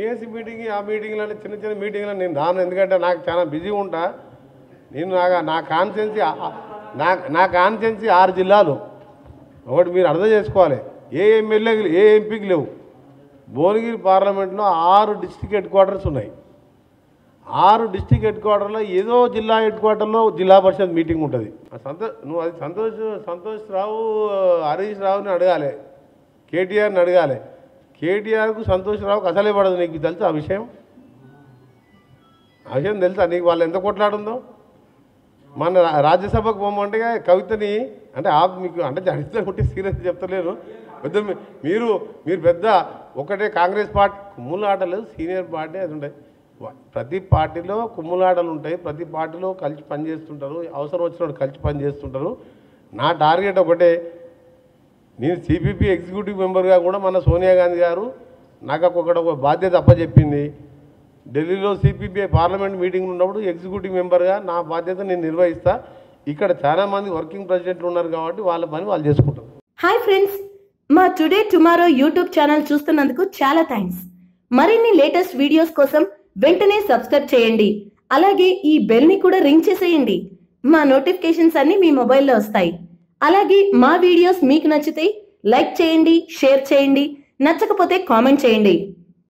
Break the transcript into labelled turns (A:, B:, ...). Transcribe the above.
A: AC meeting ఆ మీటింగ్లు అంటే చిన్న చిన్న మీటింగ్లు నేను రాను, ఎందుకంటే నాకు చాలా బిజీగా ఉంటా. నేను నా కాన్స్టిట్యున్సీ 6 జిల్లాలు. ఒకటి మీరు అర్థం చేసుకోవాలి, ఏ ఎమ్మెల్యేలు ఏ ఎంపీకి లేవు. భువనగిరి పార్లమెంట్లో 6 డిస్ట్రిక్ట్ హెడ్ క్వార్టర్స్ ఉన్నాయి. 6 డిస్ట్రిక్ట్ హెడ్ క్వార్టర్లో ఏదో జిల్లా హెడ్ క్వార్టర్లో జిల్లా పరిషత్ మీటింగ్ ఉంటుంది. నువ్వు అది సంతోష్ రావు హరీష్ రావుని అడగాలి, కేటీఆర్ని అడగాలి. కేటీఆర్కు సంతోష్ రావుకు అసలే పడదు. నీకు తెలుసా ఆ విషయం? తెలుసా నీకు? వాళ్ళు ఎంత కొట్లాడుందో. మన రాజ్యసభకు పోమంటే కవితని అంటే మీకు అంటే అడిగితే కొట్టి సీరియస్ చెప్తలేను. పెద్ద మీరు పెద్ద ఒకటే కాంగ్రెస్ పార్టీ కుమ్ములాటలు సీనియర్ పార్టీ అది ఉంటాయి. ప్రతి పార్టీలో కుమ్ములాటలు ఉంటాయి, ప్రతి పార్టీలో కలిసి పనిచేస్తుంటారు, అవసరం వచ్చినప్పుడు కలిసి పనిచేస్తుంటారు. నా టార్గెట్ ఒకటే, నేను సిపిపి ఎగ్జిక్యూటివ్ మెంబర్గా కూడా మన సోనియా గాంధీ గారు నాకు ఒక బాధ్యత అప్పచెప్పింది. ఢిల్లీలో సిపిపిఐ పార్లమెంట్ మీటింగ్ ఉన్నప్పుడు ఎగ్జిక్యూటివ్ మెంబర్గా నా బాధ్యత నేను నిర్వహిస్తా. ఇక్కడ చాలామంది వర్కింగ్ ప్రెసిడెంట్లు ఉన్నారు కాబట్టి వాళ్ళ పని వాళ్ళు చేసుకుంటారు.
B: హాయ్ ఫ్రెండ్స్, మా టుడే టుమారో యూట్యూబ్ ఛానల్ చూస్తున్నందుకు చాలా థ్యాంక్స్. మరిన్ని లేటెస్ట్ వీడియోస్ కోసం వెంటనే సబ్స్క్రైబ్ చేయండి. అలాగే ఈ బెల్ ని కూడా రింగ్ చేసేయండి. మా నోటిఫికేషన్స్ అన్ని మీ మొబైల్లో వస్తాయి. అలాగే మా వీడియోస్ మీకు నచ్చితే లైక్ చేయండి, షేర్ చేయండి, నచ్చకపోతే కామెంట్ చేయండి.